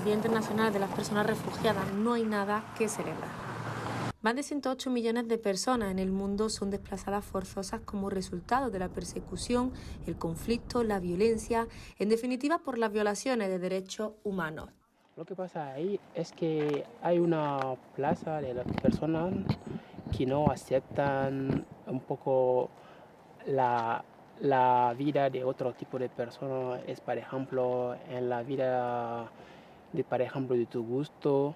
Día Internacional de las Personas Refugiadas, no hay nada que celebrar. Más de 108 millones de personas en el mundo son desplazadas forzosas como resultado de la persecución, el conflicto, la violencia, en definitiva por las violaciones de derechos humanos. Lo que pasa ahí es que hay una plaza de las personas que no aceptan un poco la, la vida de otro tipo de personas. Es, por ejemplo, en la vida de, por ejemplo, de tu gusto.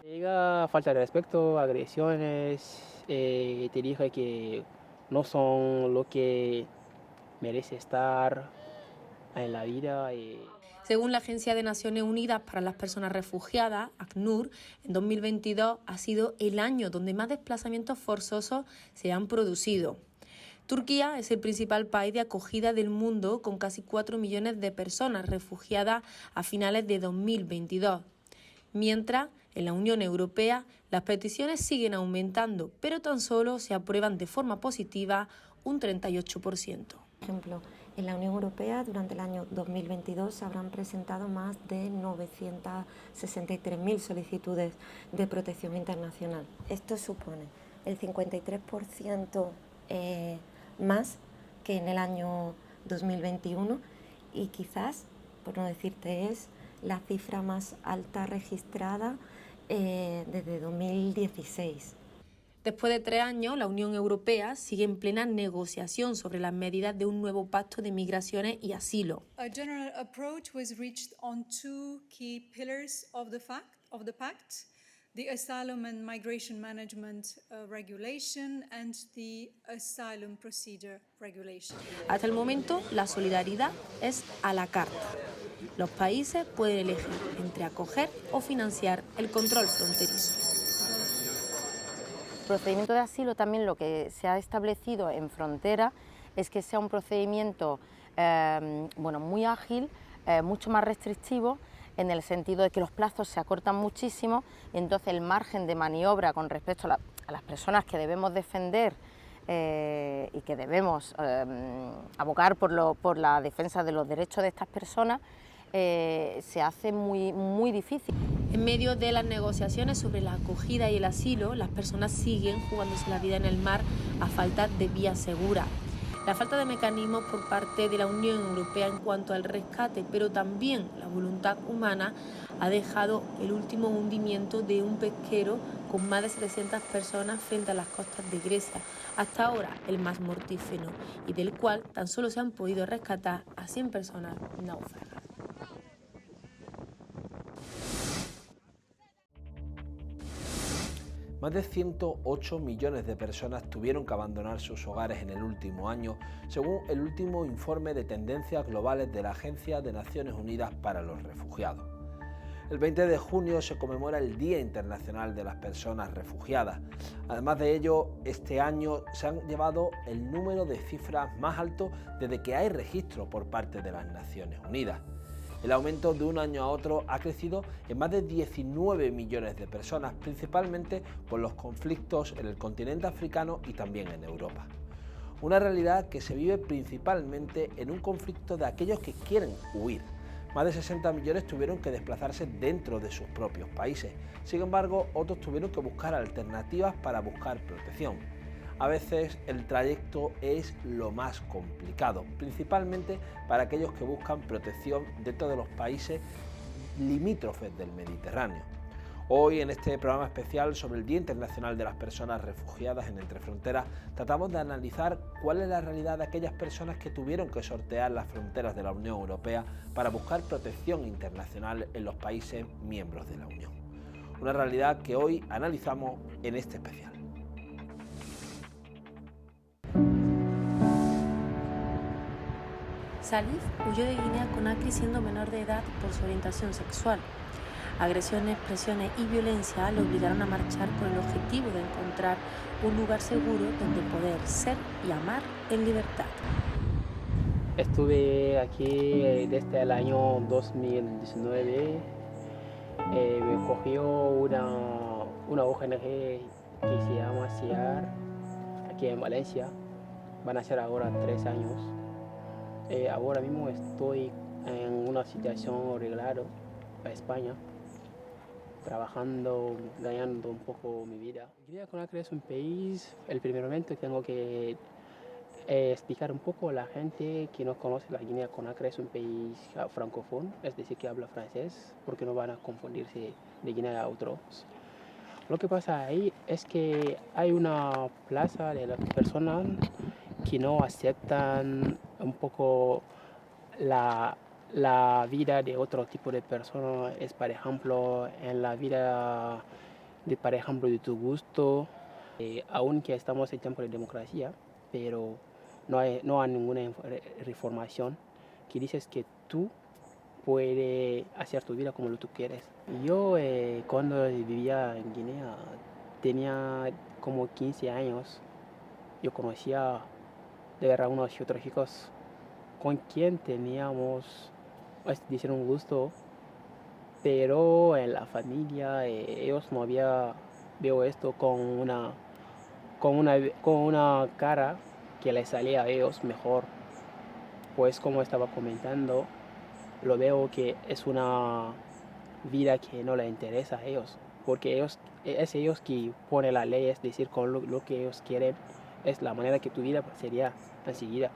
Llega falta de respeto, agresiones, te dije que no son lo que merece estar en la vida. Según la Agencia de Naciones Unidas para las Personas Refugiadas, ACNUR, en 2022 ha sido el año donde más desplazamientos forzosos se han producido. Turquía es el principal país de acogida del mundo, con casi 4 millones de personas refugiadas a finales de 2022. Mientras, en la Unión Europea, las peticiones siguen aumentando, pero tan solo se aprueban de forma positiva un 38%. Por ejemplo, en la Unión Europea durante el año 2022 se habrán presentado más de 963.000 solicitudes de protección internacional. Esto supone el 53% más que en el año 2021 y quizás, por no decirte, es la cifra más alta registrada desde 2016. Después de 3 años, la Unión Europea sigue en plena negociación sobre las medidas de un nuevo pacto de migraciones y asilo. A general approach was reached on two key pillars of the pact, the Asylum and Migration Management Regulation and the Asylum Procedure Regulation. Hasta el momento, la solidaridad es a la carta. Los países pueden elegir entre acoger o financiar el control fronterizo. El procedimiento de asilo también lo que se ha establecido en frontera es que sea un procedimiento muy ágil, mucho más restrictivo, en el sentido de que los plazos se acortan muchísimo, y entonces el margen de maniobra con respecto a las personas que debemos defender y que debemos abogar por la defensa de los derechos de estas personas se hace muy difícil. En medio de las negociaciones sobre la acogida y el asilo, las personas siguen jugándose la vida en el mar a falta de vías seguras. La falta de mecanismos por parte de la Unión Europea en cuanto al rescate, pero también la voluntad humana, ha dejado el último hundimiento de un pesquero con más de 700 personas frente a las costas de Grecia, hasta ahora el más mortífero, y del cual tan solo se han podido rescatar a 100 personas náufragas. Más de 108 millones de personas tuvieron que abandonar sus hogares en el último año, según el último informe de tendencias globales de la Agencia de Naciones Unidas para los Refugiados. El 20 de junio se conmemora el Día Internacional de las Personas Refugiadas. Además de ello, este año se han llevado el número de cifras más alto desde que hay registro por parte de las Naciones Unidas. El aumento de un año a otro ha crecido en más de 19 millones de personas, principalmente por los conflictos en el continente africano y también en Europa. Una realidad que se vive principalmente en un conflicto de aquellos que quieren huir. Más de 60 millones tuvieron que desplazarse dentro de sus propios países. Sin embargo, otros tuvieron que buscar alternativas para buscar protección. A veces el trayecto es lo más complicado, principalmente para aquellos que buscan protección dentro de los países limítrofes del Mediterráneo. Hoy, en este programa especial sobre el Día Internacional de las Personas Refugiadas en Entre Fronteras, tratamos de analizar cuál es la realidad de aquellas personas que tuvieron que sortear las fronteras de la Unión Europea para buscar protección internacional en los países miembros de la Unión. Una realidad que hoy analizamos en este especial. Salif huyó de Guinea Conakry siendo menor de edad por su orientación sexual. Agresiones, presiones y violencia le obligaron a marchar con el objetivo de encontrar un lugar seguro donde poder ser y amar en libertad. Estuve aquí desde el año 2019. Me cogió una ONG que se llama CIAR, aquí en Valencia. Van a ser ahora 3 años. Ahora mismo estoy en una situación regular a España. trabajando, ganando un poco mi vida. Guinea-Conakry es un país, el primeramente tengo que explicar un poco a la gente que no conoce la Guinea-Conakry es un país francófono, es decir, que habla francés, porque no van a confundirse de Guinea a otros. Lo que pasa ahí es que hay una plaza de las personas que no aceptan un poco la vida de otro tipo de personas. Es, por ejemplo, en la vida de, por ejemplo, de tu gusto, aunque estamos en tiempo de democracia, pero no hay ninguna reformación que dices que tú puedes hacer tu vida como lo tú quieres. Yo cuando vivía en Guinea tenía como 15 años. Yo conocía de verdad unos y otros chicos con quien teníamos, es decir, un gusto, pero en la familia ellos no había, veo esto con una cara que les salía a ellos mejor. Pues como estaba comentando, lo veo que es una vida que no les interesa a ellos, porque es ellos que ponen la ley, es decir, con lo que ellos quieren, es la manera que tu vida sería enseguida.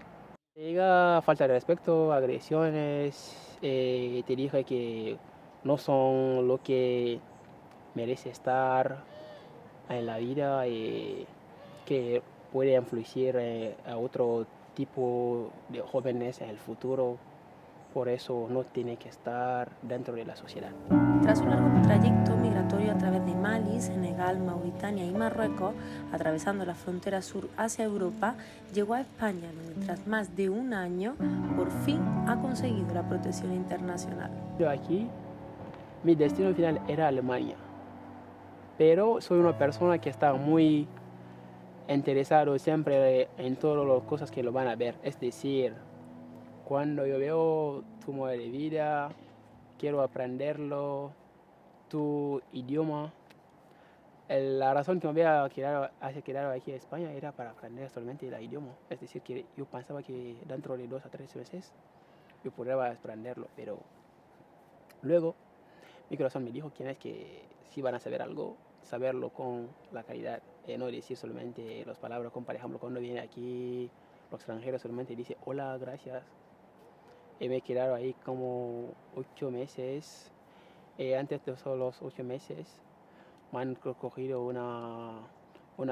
Llega falta de respeto, agresiones, te dije que no son lo que merece estar en la vida, que puede influir a otro tipo de jóvenes en el futuro. Por eso no tiene que estar dentro de la sociedad. Tras un largo trayecto migratorio a través de Mali, Senegal, Mauritania y Marruecos, atravesando la frontera sur hacia Europa, llegó a España, donde tras más de un año, por fin ha conseguido la protección internacional. Aquí, mi destino final era Alemania, pero soy una persona que está muy interesado siempre en todas las cosas que lo van a ver, es decir, cuando yo veo tu modo de vida, quiero aprenderlo, tu idioma. La razón que me había quedado aquí en España era para aprender solamente el idioma. Es decir, que yo pensaba que dentro de 2 a 3 meses yo podría aprenderlo, pero luego mi corazón me dijo que si van a saber algo, saberlo con la calidad, no decir solamente las palabras, como por ejemplo cuando viene aquí los extranjeros solamente dice hola, gracias. Me he quedado ahí como 8 meses. Antes de esos los 8 meses me han cogido una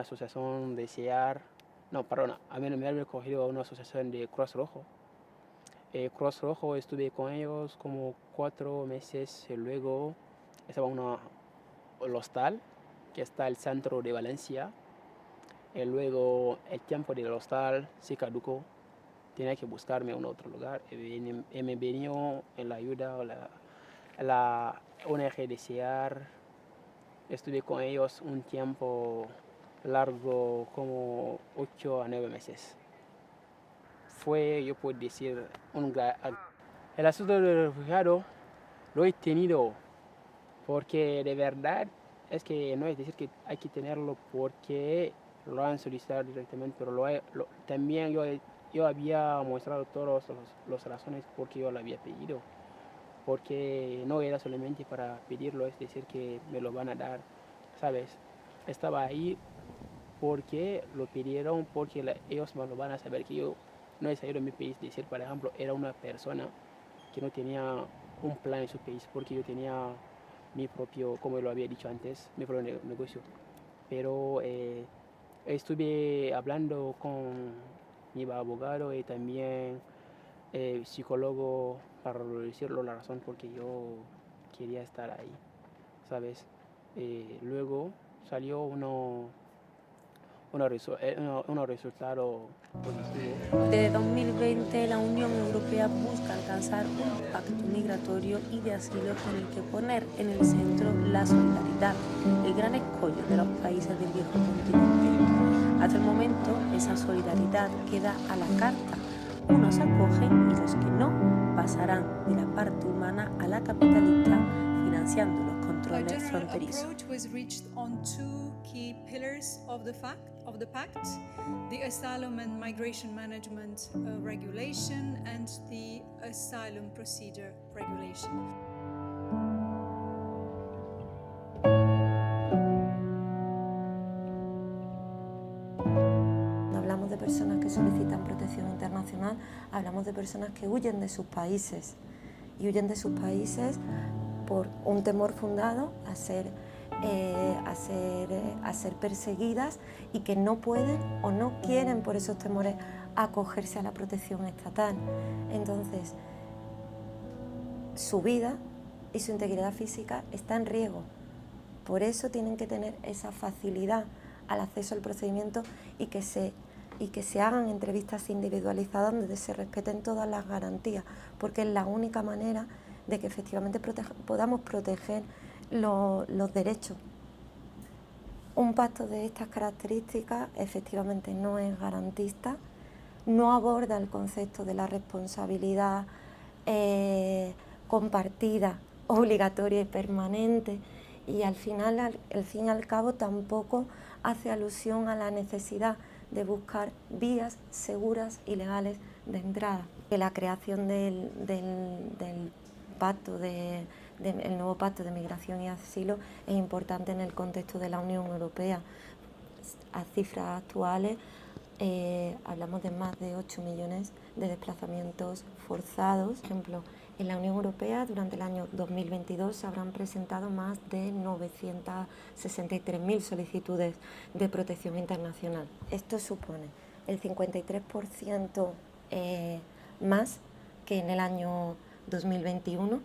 asociación de CEAR. No, perdona, a mí me han cogido una asociación de Cruz Rojo. Cruz Rojo estuve con ellos como 4 meses y luego estaba el hostal que está el centro de Valencia. Y luego el tiempo del hostal se caducó. Tenía que buscarme un otro lugar y me vino en la ayuda la ONG de CEAR. Estuve con ellos un tiempo largo, como 8 a 9 meses. Fue, yo puedo decir, el asunto del refugiado lo he tenido porque de verdad es que no es decir que hay que tenerlo porque lo han solicitado directamente, pero también yo había mostrado todas las razones por qué yo lo había pedido. Porque no era solamente para pedirlo, es decir, que me lo van a dar, ¿sabes? Estaba ahí porque lo pidieron, porque ellos me lo van a saber que yo no he salido de mi país. Decir, por ejemplo, era una persona que no tenía un plan en su país, porque yo tenía mi propio, como lo había dicho antes, mi propio negocio. Pero estuve hablando con mi abogado y también psicólogo para decirlo la razón porque yo quería estar ahí, ¿sabes? Luego salió unos resultados positivos. Desde 2020 la Unión Europea busca alcanzar un pacto migratorio y de asilo con el que poner en el centro la solidaridad, el gran escollo de los países del viejo continente. Hasta el momento esa solidaridad queda a la carta. Unos acogen y los que no pasarán de la parte humana a la capitalista, financiando los controles fronterizos. A general approach was reached on 2 key pillars of the pact, the Asylum and Migration Management Regulation and the Asylum Procedure Regulation. personas que solicitan protección internacional, hablamos de personas que huyen de sus países, y huyen de sus países por un temor fundado a ser perseguidas, y que no pueden o no quieren por esos temores acogerse a la protección estatal. Entonces, su vida y su integridad física está en riesgo. Por eso tienen que tener esa facilidad al acceso al procedimiento y que se hagan entrevistas individualizadas donde se respeten todas las garantías, porque es la única manera de que efectivamente podamos proteger los derechos. Un pacto de estas características efectivamente no es garantista, no aborda el concepto de la responsabilidad compartida, obligatoria y permanente, y al fin y al cabo tampoco hace alusión a la necesidad de buscar vías seguras y legales de entrada. Que la creación del pacto el nuevo pacto de migración y asilo es importante en el contexto de la Unión Europea. A cifras actuales hablamos de más de 8 millones de desplazamientos forzados. Por ejemplo, en la Unión Europea durante el año 2022 se habrán presentado más de 963.000 solicitudes de protección internacional. Esto supone el 53% más que en el año 2021,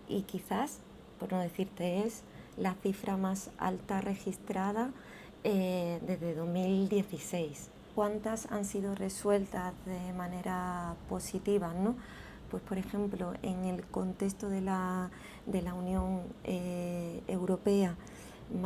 y quizás, por no decirte, es la cifra más alta registrada desde 2016. ¿Cuántas han sido resueltas de manera positiva, ¿no? Pues, por ejemplo, en el contexto de la Unión Europea, un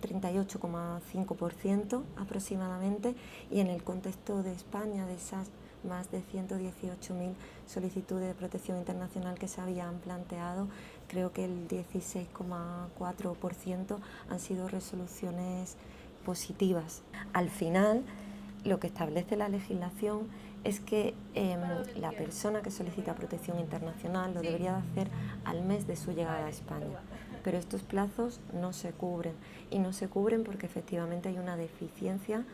38,5% aproximadamente, y en el contexto de España, de esas más de 118.000 solicitudes de protección internacional que se habían planteado, creo que el 16,4% han sido resoluciones positivas. Al final, lo que establece la legislación es que la persona que solicita protección internacional lo debería de hacer al mes de su llegada a España, pero estos plazos no se cubren, y no se cubren porque efectivamente hay una deficiencia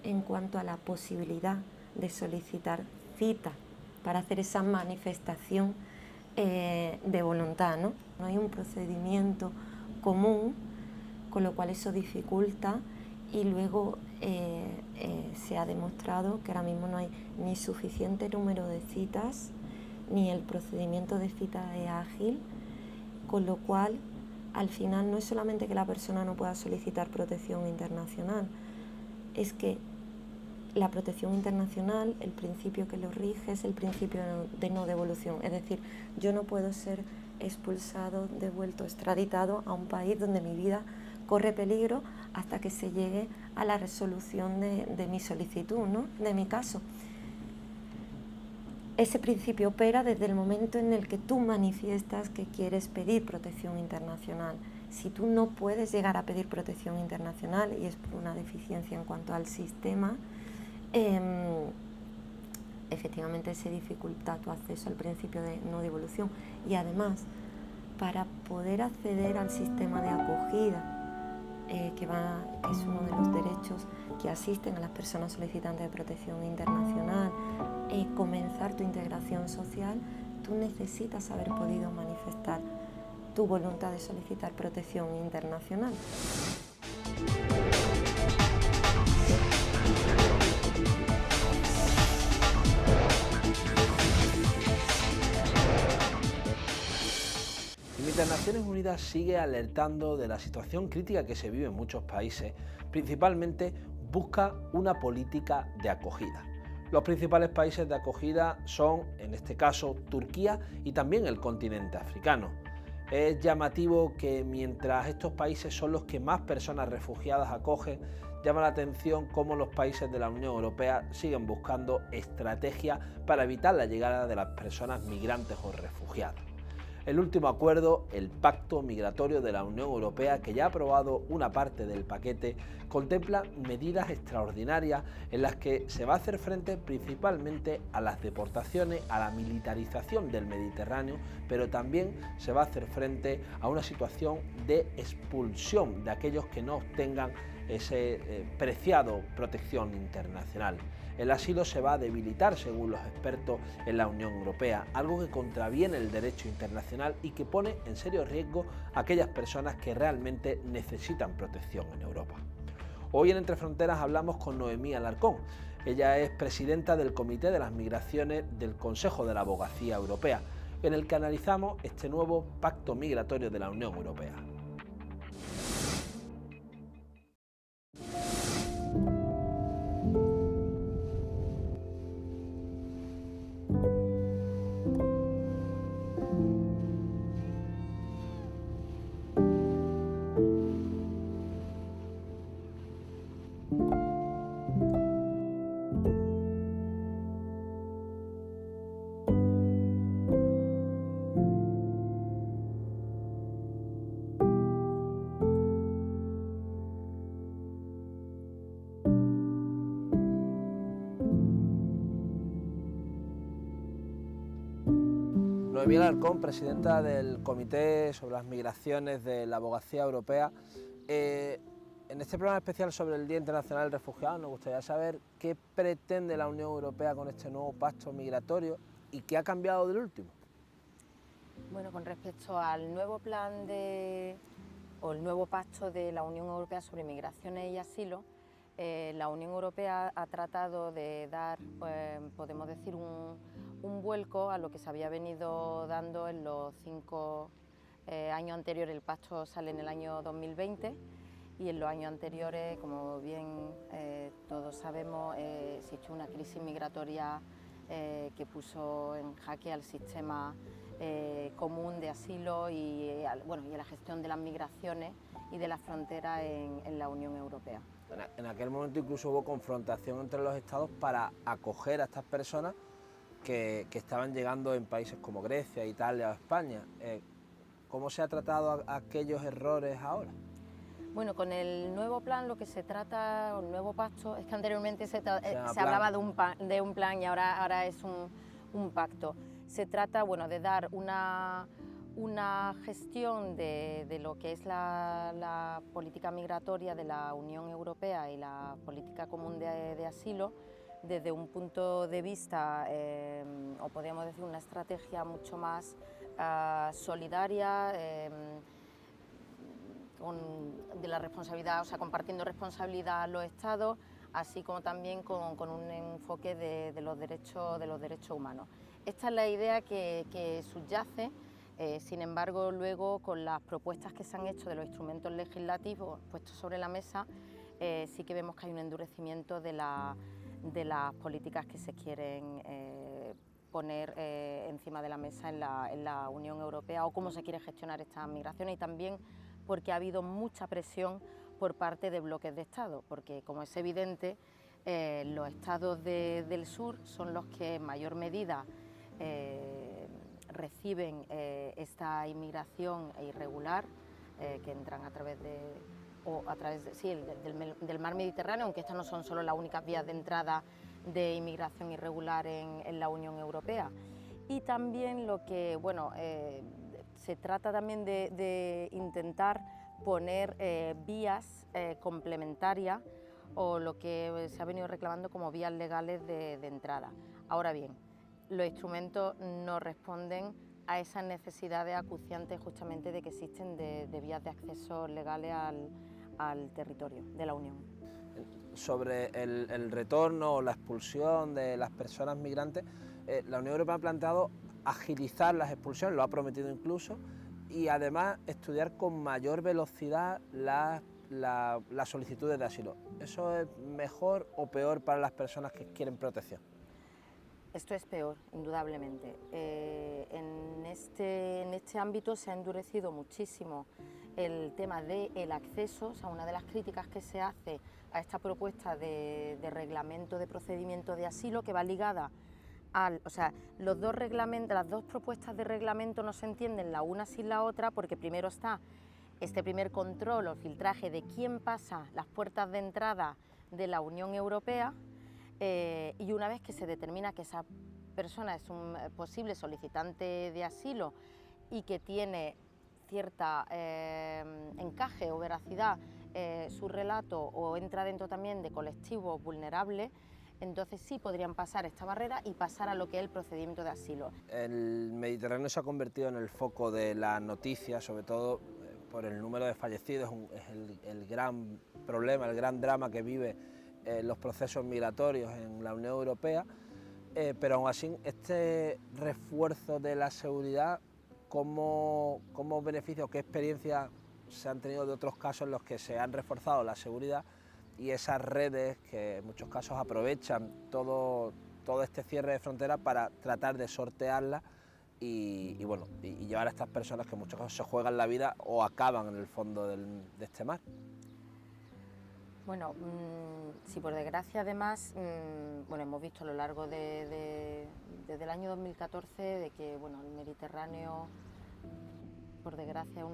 en cuanto a la posibilidad de solicitar cita para hacer esa manifestación de voluntad, ¿no? No hay un procedimiento común, con lo cual eso dificulta, y luego se ha demostrado que ahora mismo no hay ni suficiente número de citas, ni el procedimiento de cita es ágil, con lo cual al final no es solamente que la persona no pueda solicitar protección internacional, es que la protección internacional, el principio que lo rige es el principio de no devolución, es decir, yo no puedo ser expulsado, devuelto, extraditado a un país donde mi vida corre peligro hasta que se llegue a la resolución de mi solicitud, ¿no? De mi caso. Ese principio opera desde el momento en el que tú manifiestas que quieres pedir protección internacional. Si tú no puedes llegar a pedir protección internacional y es por una deficiencia en cuanto al sistema, efectivamente se dificulta tu acceso al principio de no devolución. Y además, para poder acceder al sistema de acogida, que es uno de los derechos que asisten a las personas solicitantes de protección internacional, comenzar tu integración social, tú necesitas haber podido manifestar tu voluntad de solicitar protección internacional. Naciones Unidas sigue alertando de la situación crítica que se vive en muchos países, principalmente busca una política de acogida. Los principales países de acogida son, en este caso, Turquía y también el continente africano. Es llamativo que mientras estos países son los que más personas refugiadas acogen, llama la atención cómo los países de la Unión Europea siguen buscando estrategias para evitar la llegada de las personas migrantes o refugiadas. El último acuerdo, el Pacto Migratorio de la Unión Europea, que ya ha aprobado una parte del paquete, contempla medidas extraordinarias en las que se va a hacer frente principalmente a las deportaciones, a la militarización del Mediterráneo, pero también se va a hacer frente a una situación de expulsión de aquellos que no obtengan ese preciado protección internacional. El asilo se va a debilitar, según los expertos en la Unión Europea, algo que contraviene el derecho internacional y que pone en serio riesgo a aquellas personas que realmente necesitan protección en Europa. Hoy en Entre Fronteras hablamos con Noemí Alarcón. Ella es presidenta del Comité de las Migraciones del Consejo de la Abogacía Europea, en el que analizamos este nuevo pacto migratorio de la Unión Europea. Noemí Alarcón, presidenta del Comité sobre las Migraciones de la Abogacía Europea. En este programa especial sobre el Día Internacional del Refugiado nos gustaría saber qué pretende la Unión Europea con este nuevo pacto migratorio y qué ha cambiado del último. Bueno, con respecto al nuevo plan o el nuevo pacto de la Unión Europea sobre migraciones y asilo, la Unión Europea ha tratado de dar, podemos decir, un vuelco a lo que se había venido dando en los 5 años anteriores. El pacto sale en el año 2020 y en los años anteriores, como bien todos sabemos, existió una crisis migratoria que puso en jaque al sistema común de asilo y a la gestión de las migraciones y de las fronteras en la Unión Europea. En aquel momento incluso hubo confrontación entre los Estados para acoger a estas personas que estaban llegando en países como Grecia, Italia o España. ¿Cómo se ha tratado aquellos errores ahora? Bueno, con el nuevo plan lo que se trata, el nuevo pacto, es que anteriormente se hablaba de un plan y ahora es un pacto. Se trata, bueno, de dar una gestión de lo que es la política migratoria de la Unión Europea y la política común de asilo desde un punto de vista, o podríamos decir una estrategia mucho más solidaria, de la responsabilidad, o sea, compartiendo responsabilidad a los Estados, así como también con un enfoque de los derechos humanos. Esta es la idea que subyace. Sin embargo, luego con las propuestas que se han hecho de los instrumentos legislativos puestos sobre la mesa, sí que vemos que hay un endurecimiento de las políticas que se quieren poner encima de la mesa en la Unión Europea, o cómo se quiere gestionar estas migraciones, y también porque ha habido mucha presión por parte de bloques de Estados, porque como es evidente, los estados del sur son los que en mayor medida reciben esta inmigración irregular que entran a través del mar Mediterráneo, aunque estas no son solo las únicas vías de entrada de inmigración irregular en la Unión Europea. Y también lo que, se trata también de intentar poner vías complementarias o lo que se ha venido reclamando como vías legales de entrada. Ahora bien, los instrumentos no responden a esas necesidades acuciantes justamente de que existen de vías de acceso legales al territorio de la Unión. Sobre el retorno o la expulsión de las personas migrantes, la Unión Europea ha planteado agilizar las expulsiones, lo ha prometido incluso, y además estudiar con mayor velocidad las solicitudes de asilo. ¿Eso es mejor o peor para las personas que quieren protección? Esto es peor, indudablemente. En este ámbito se ha endurecido muchísimo el tema del acceso. O sea, una de las críticas que se hace a esta propuesta de reglamento de procedimiento de asilo, que va ligada las dos propuestas de reglamento no se entienden la una sin la otra, porque primero está este primer control o filtraje de quién pasa las puertas de entrada de la Unión Europea, y una vez que se determina que esa persona es un posible solicitante de asilo y que tiene cierta encaje o veracidad su relato o entra dentro también de colectivos vulnerables, entonces sí podrían pasar esta barrera y pasar a lo que es el procedimiento de asilo. El Mediterráneo se ha convertido en el foco de las noticias, sobre todo por el número de fallecidos, es el gran problema, el gran drama que vive los procesos migratorios en la Unión Europea, pero aún así este refuerzo de la seguridad, ¿cómo beneficia o qué experiencias se han tenido de otros casos en los que se han reforzado la seguridad y esas redes que en muchos casos aprovechan todo este cierre de fronteras para tratar de sortearla y llevar a estas personas que en muchos casos se juegan la vida o acaban en el fondo de este mar? Bueno, sí, por desgracia además, hemos visto a lo largo desde el año 2014 de que el Mediterráneo, por desgracia,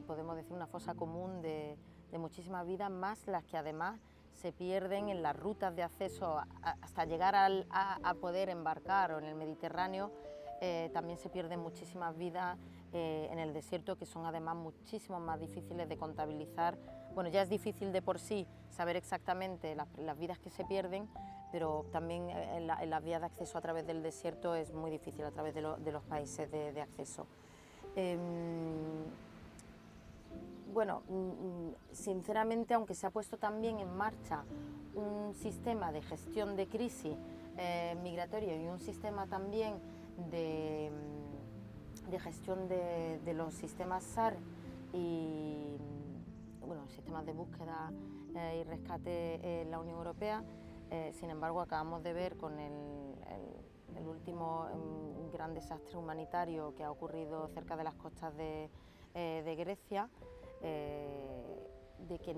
podemos decir una fosa común de muchísimas vidas, más las que además se pierden en las rutas de acceso hasta llegar a poder embarcar, o en el Mediterráneo también se pierden muchísimas vidas en el desierto, que son además muchísimo más difíciles de contabilizar. Bueno, ya es difícil de por sí saber exactamente las vidas que se pierden, pero también en las vías de acceso a través del desierto es muy difícil a través de los países de acceso. Sinceramente, aunque se ha puesto también en marcha un sistema de gestión de crisis migratoria y un sistema también de gestión de los sistemas SAR y sistemas de búsqueda y rescate en la Unión Europea, sin embargo acabamos de ver con el último gran desastre humanitario que ha ocurrido cerca de las costas de Grecia, de que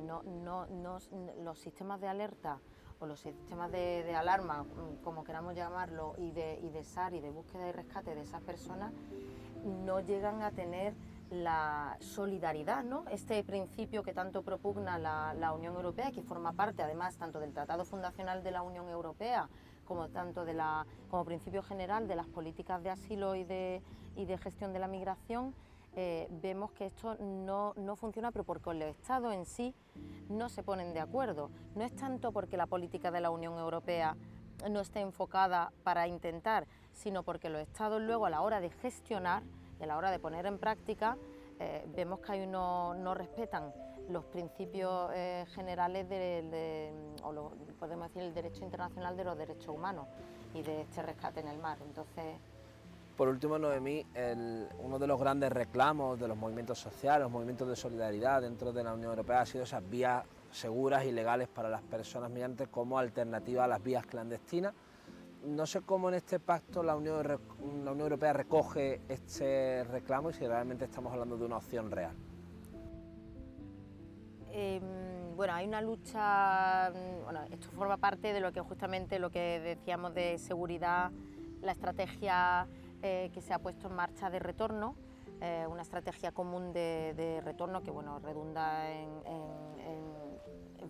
los sistemas de alerta o los sistemas de alarma, como queramos llamarlo, y de SAR y de búsqueda y rescate de esas personas, no llegan a tener la solidaridad, ¿no? Este principio que tanto propugna la Unión Europea, que forma parte además tanto del Tratado Fundacional de la Unión Europea como como principio general de las políticas de asilo y de gestión de la migración. Vemos que esto no funciona, pero porque los Estados en sí no se ponen de acuerdo. No es tanto porque la política de la Unión Europea no esté enfocada para intentar, sino porque los Estados luego a la hora de gestionar y a la hora de poner en práctica vemos que no respetan los principios generales podemos decir el derecho internacional de los derechos humanos y de este rescate en el mar. Entonces, por último, Noemí, uno de los grandes reclamos de los movimientos sociales, los movimientos de solidaridad dentro de la Unión Europea ha sido esas vías seguras y legales para las personas migrantes como alternativa a las vías clandestinas. No sé cómo en este pacto la Unión Europea recoge este reclamo y si realmente estamos hablando de una opción real. Hay una lucha, esto forma parte de lo que justamente lo que decíamos de seguridad, la estrategia que se ha puesto en marcha de retorno, una estrategia común de retorno que redunda en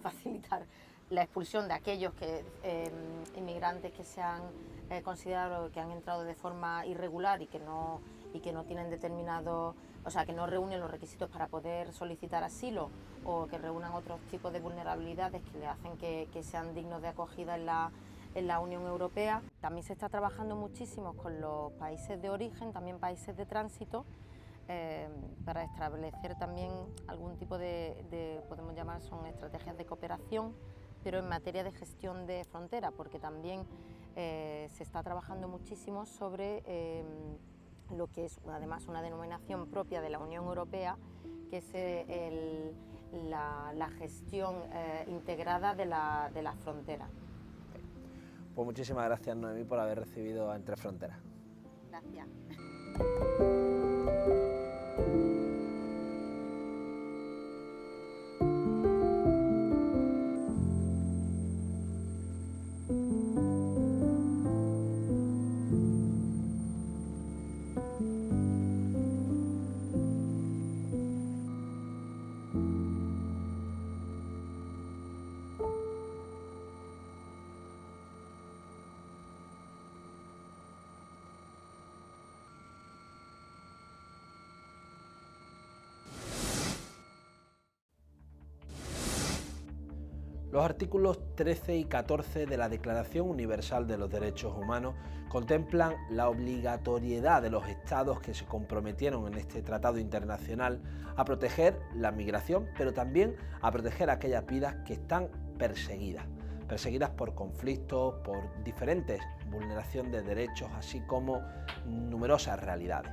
facilitar la expulsión de aquellos inmigrantes que se han considerado que han entrado de forma irregular y que no tienen determinado, que no reúnen los requisitos para poder solicitar asilo o que reúnan otros tipos de vulnerabilidades que le hacen que sean dignos de acogida en la Unión Europea. También se está trabajando muchísimo con los países de origen, también países de tránsito, para establecer también algún tipo podemos llamar, son estrategias de cooperación, pero en materia de gestión de frontera, porque también se está trabajando muchísimo sobre lo que es además una denominación propia de la Unión Europea, que es la gestión integrada de las fronteras. Pues muchísimas gracias, Noemí, por haber recibido a Entre Fronteras. Gracias. Los artículos 13 y 14 de la Declaración Universal de los Derechos Humanos contemplan la obligatoriedad de los estados que se comprometieron en este tratado internacional a proteger la migración, pero también a proteger a aquellas vidas que están perseguidas por conflictos, por diferentes vulneraciones de derechos, así como numerosas realidades.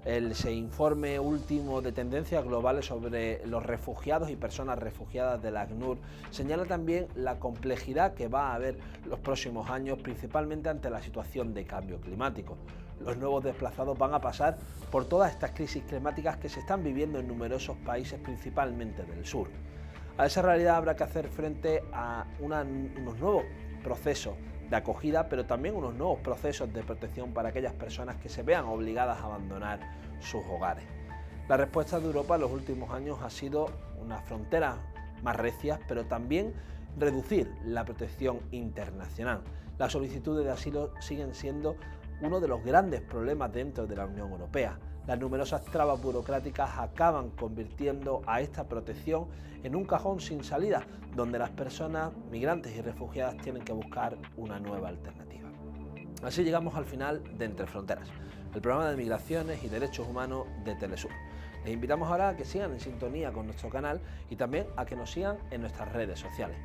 Ese informe último de tendencias globales sobre los refugiados y personas refugiadas de la ACNUR señala también la complejidad que va a haber los próximos años, principalmente ante la situación de cambio climático. Los nuevos desplazados van a pasar por todas estas crisis climáticas que se están viviendo en numerosos países, principalmente del sur. A esa realidad habrá que hacer frente a unos nuevos procesos de acogida, pero también unos nuevos procesos de protección para aquellas personas que se vean obligadas a abandonar sus hogares. La respuesta de Europa en los últimos años ha sido unas fronteras más recias, pero también reducir la protección internacional. Las solicitudes de asilo siguen siendo uno de los grandes problemas dentro de la Unión Europea. Las numerosas trabas burocráticas acaban convirtiendo a esta protección en un cajón sin salida, donde las personas migrantes y refugiadas tienen que buscar una nueva alternativa. Así llegamos al final de Entre Fronteras, el programa de migraciones y derechos humanos de Telesur. Les invitamos ahora a que sigan en sintonía con nuestro canal y también a que nos sigan en nuestras redes sociales.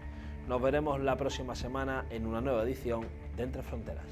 Nos veremos la próxima semana en una nueva edición de Entre Fronteras.